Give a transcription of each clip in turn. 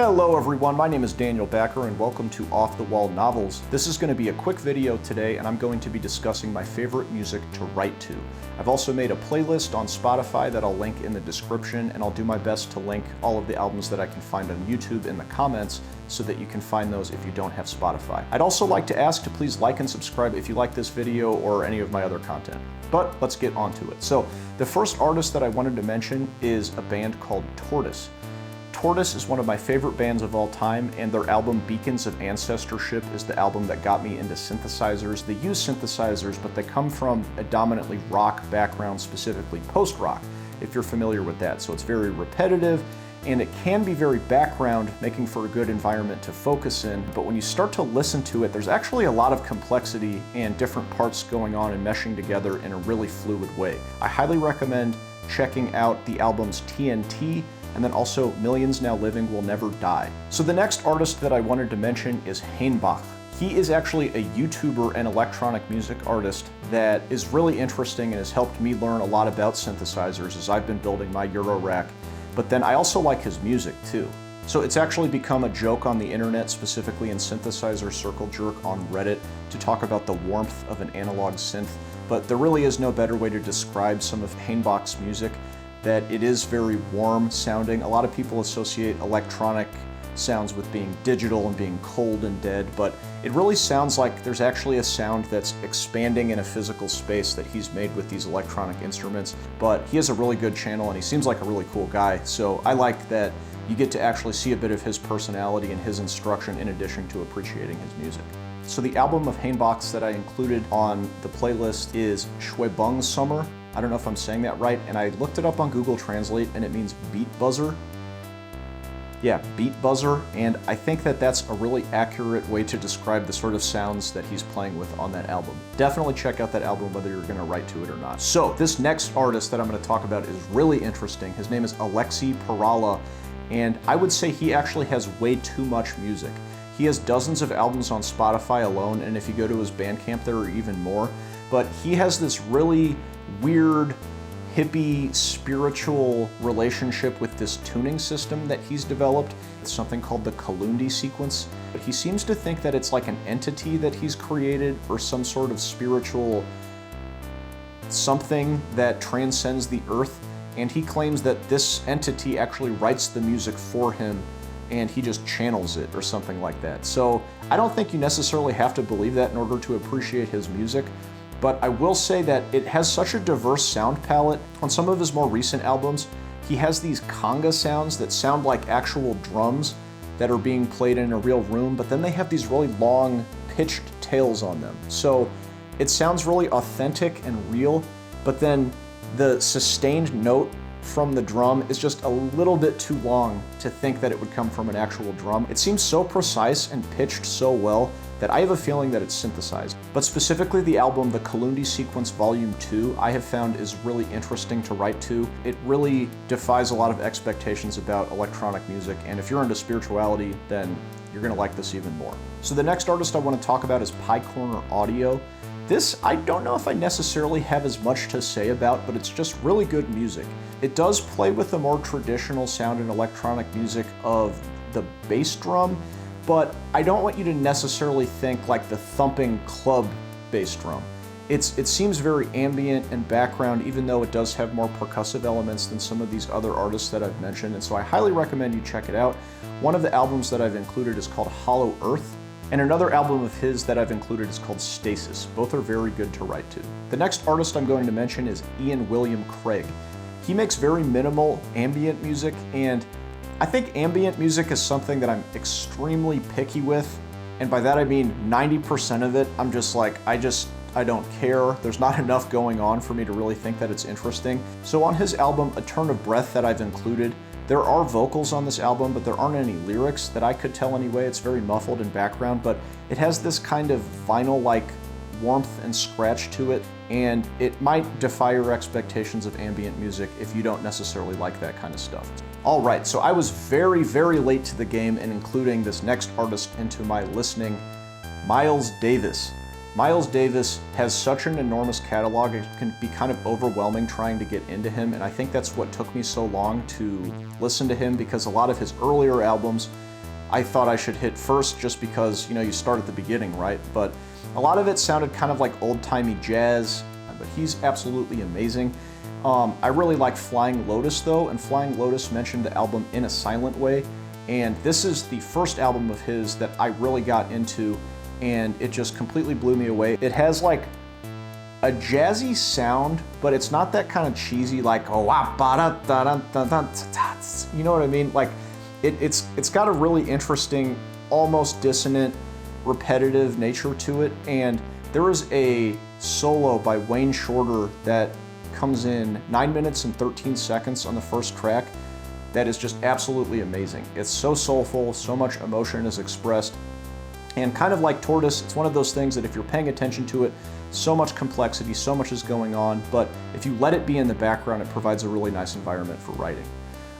Hello everyone, my name is Daniel Backer and welcome to Off the Wall Novels. This is going to be a quick video today and I'm going to be discussing my favorite music to write to. I've also made a playlist on Spotify that I'll link in the description, and I'll do my best to link all of the albums that I can find on YouTube in the comments so that you can find those if you don't have Spotify. I'd also like to ask to please like and subscribe if you like this video or any of my other content. But let's get on to it. So the first artist that I wanted to mention is a band called Tortoise. Tortoise is one of my favorite bands of all time, and their album Beacons of Ancestorship is the album that got me into synthesizers. They use synthesizers, but they come from a dominantly rock background, specifically post-rock, if you're familiar with that. So it's very repetitive, and it can be very background, making for a good environment to focus in. But when you start to listen to it, there's actually a lot of complexity and different parts going on and meshing together in a really fluid way. I highly recommend checking out the albums TNT, and then also Millions Now Living Will Never Die. So the next artist that I wanted to mention is Hainbach. He is actually a YouTuber and electronic music artist that is really interesting and has helped me learn a lot about synthesizers as I've been building my Euro rack. But then I also like his music too. So it's actually become a joke on the internet, specifically in Synthesizer Circle Jerk on Reddit, to talk about the warmth of an analog synth. But there really is no better way to describe some of Hainbach's music, that it is very warm sounding. A lot of people associate electronic sounds with being digital and being cold and dead, but it really sounds like there's actually a sound that's expanding in a physical space that he's made with these electronic instruments. But he has a really good channel and he seems like a really cool guy, so I like that you get to actually see a bit of his personality and his instruction in addition to appreciating his music. So the album of Hainbach's that I included on the playlist is Schweibung Summer. I don't know if I'm saying that right, and I looked it up on Google Translate and it means beat buzzer. Yeah, beat buzzer, and I think that that's a really accurate way to describe the sort of sounds that he's playing with on that album. Definitely check out that album whether you're gonna write to it or not. So this next artist that I'm gonna talk about is really interesting. His name is Alexi Perala, and I would say he actually has way too much music. He has dozens of albums on Spotify alone, and if you go to his Bandcamp there are even more, but he has this really weird, hippie, spiritual relationship with this tuning system that he's developed. It's something called the Kalundi sequence. But he seems to think that it's like an entity that he's created or some sort of spiritual something that transcends the earth. And he claims that this entity actually writes the music for him and he just channels it or something like that. So I don't think you necessarily have to believe that in order to appreciate his music. But I will say that it has such a diverse sound palette. On some of his more recent albums, he has these conga sounds that sound like actual drums that are being played in a real room, but then they have these really long pitched tails on them. So it sounds really authentic and real, but then the sustained note from the drum is just a little bit too long to think that it would come from an actual drum. It seems so precise and pitched so well that I have a feeling that it's synthesized. But specifically the album, the Kalundi Sequence Volume 2, I have found is really interesting to write to. It really defies a lot of expectations about electronic music, and if you're into spirituality, then you're gonna like this even more. So the next artist I want to talk about is Pye Corner Audio. This, I don't know if I necessarily have as much to say about, but it's just really good music. It does play with the more traditional sound in electronic music of the bass drum, but I don't want you to necessarily think like the thumping club bass drum. It seems very ambient and background, even though it does have more percussive elements than some of these other artists that I've mentioned, and so I highly recommend you check it out. One of the albums that I've included is called Hollow Earth, and another album of his that I've included is called Stasis. Both are very good to write to. The next artist I'm going to mention is Ian William Craig. He makes very minimal ambient music, and I think ambient music is something that I'm extremely picky with, and by that I mean 90% of it, I'm just like, I don't care. There's not enough going on for me to really think that it's interesting. So on his album, A Turn of Breath that I've included, there are vocals on this album, but there aren't any lyrics that I could tell anyway. It's very muffled in background, but it has this kind of vinyl-like warmth and scratch to it, and it might defy your expectations of ambient music if you don't necessarily like that kind of stuff. All right, so I was very, very late to the game in including this next artist into my listening, Miles Davis. Miles Davis has such an enormous catalog, it can be kind of overwhelming trying to get into him, and I think that's what took me so long to listen to him, because a lot of his earlier albums I thought I should hit first just because, you know, you start at the beginning, right? But a lot of it sounded kind of like old-timey jazz, but he's absolutely amazing. I really like Flying Lotus though, and Flying Lotus mentioned the album In a Silent Way, and this is the first album of his that I really got into, and it just completely blew me away. It has like a jazzy sound, but it's not that kind of cheesy like, oh, you know what I mean? Like, it's got a really interesting, almost dissonant, repetitive nature to it, and there is a solo by Wayne Shorter that comes in 9 minutes and 13 seconds on the first track that is just absolutely amazing. It's so soulful, so much emotion is expressed, and kind of like Tortoise, it's one of those things that if you're paying attention to it, so much complexity, so much is going on, but if you let it be in the background, it provides a really nice environment for writing.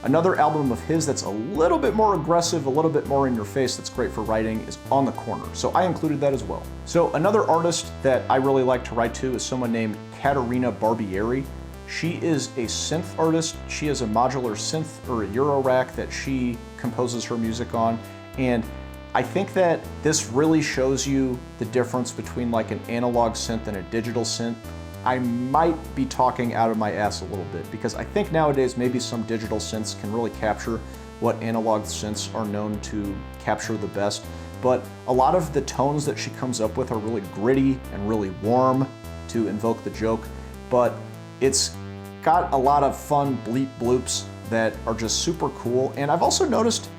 Another album of his that's a little bit more aggressive, a little bit more in your face, that's great for writing is On the Corner. So I included that as well. So another artist that I really like to write to is someone named Caterina Barbieri. She is a synth artist. She has a modular synth or a Euro rack that she composes her music on. And I think that this really shows you the difference between like an analog synth and a digital synth. I might be talking out of my ass a little bit because I think nowadays maybe some digital synths can really capture what analog synths are known to capture the best. But a lot of the tones that she comes up with are really gritty and really warm, to invoke the joke. But it's got a lot of fun bleep bloops that are just super cool. And I've also noticed,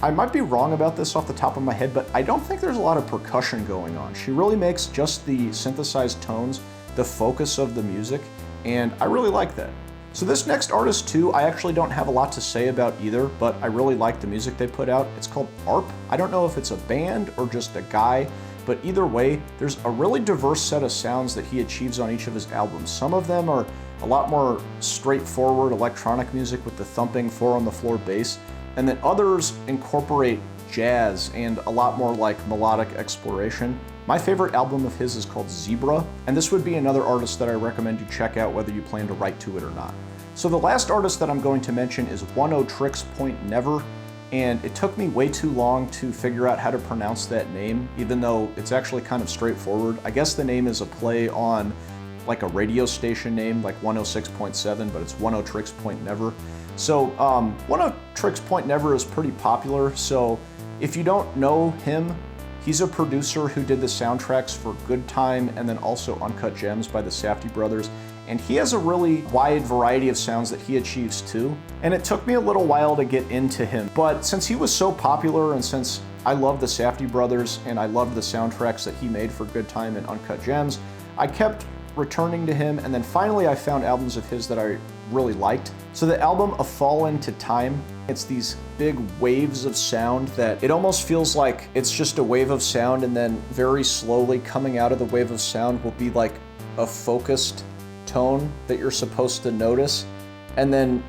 I might be wrong about this off the top of my head, but I don't think there's a lot of percussion going on. She really makes just the synthesized tones the focus of the music, and I really like that. So this next artist too, I actually don't have a lot to say about either, but I really like the music they put out. It's called ARP. I don't know if it's a band or just a guy, but either way, there's a really diverse set of sounds that he achieves on each of his albums. Some of them are a lot more straightforward electronic music with the thumping 4-on-the-floor bass, and then others incorporate jazz and a lot more like melodic exploration. My favorite album of his is called Zebra, and this would be another artist that I recommend you check out whether you plan to write to it or not. So the last artist that I'm going to mention is Oneohtrix Point Never, and it took me way too long to figure out how to pronounce that name, even though it's actually kind of straightforward. I guess the name is a play on like a radio station name, like 106.7, but it's Oneohtrix Point Never. So Oneohtrix Point Never is pretty popular, so if you don't know him, he's a producer who did the soundtracks for Good Time and then also Uncut Gems by the Safdie brothers. And he has a really wide variety of sounds that he achieves too. And it took me a little while to get into him. But since he was so popular and since I love the Safdie brothers and I loved the soundtracks that he made for Good Time and Uncut Gems, I kept returning to him, and then finally I found albums of his that I really liked. So the album A Fall Into Time, it's these big waves of sound that it almost feels like it's just a wave of sound, and then very slowly coming out of the wave of sound will be like a focused tone that you're supposed to notice, and then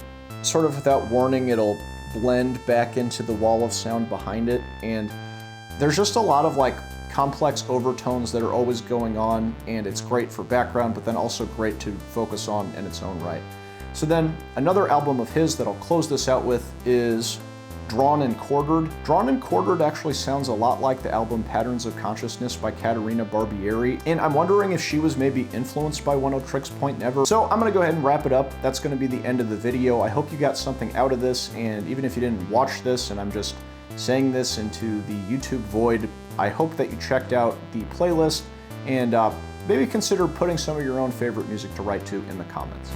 sort of without warning it'll blend back into the wall of sound behind it. And there's just a lot of like complex overtones that are always going on, and it's great for background, but then also great to focus on in its own right. So then another album of his that I'll close this out with is Drawn and Quartered. Drawn and Quartered actually sounds a lot like the album Patterns of Consciousness by Caterina Barbieri, and I'm wondering if she was maybe influenced by Oneohtrix Point Never. So I'm gonna go ahead and wrap it up. That's gonna be the end of the video. I hope you got something out of this, and even if you didn't watch this and I'm just saying this into the YouTube void, I hope that you checked out the playlist and maybe consider putting some of your own favorite music to write to in the comments.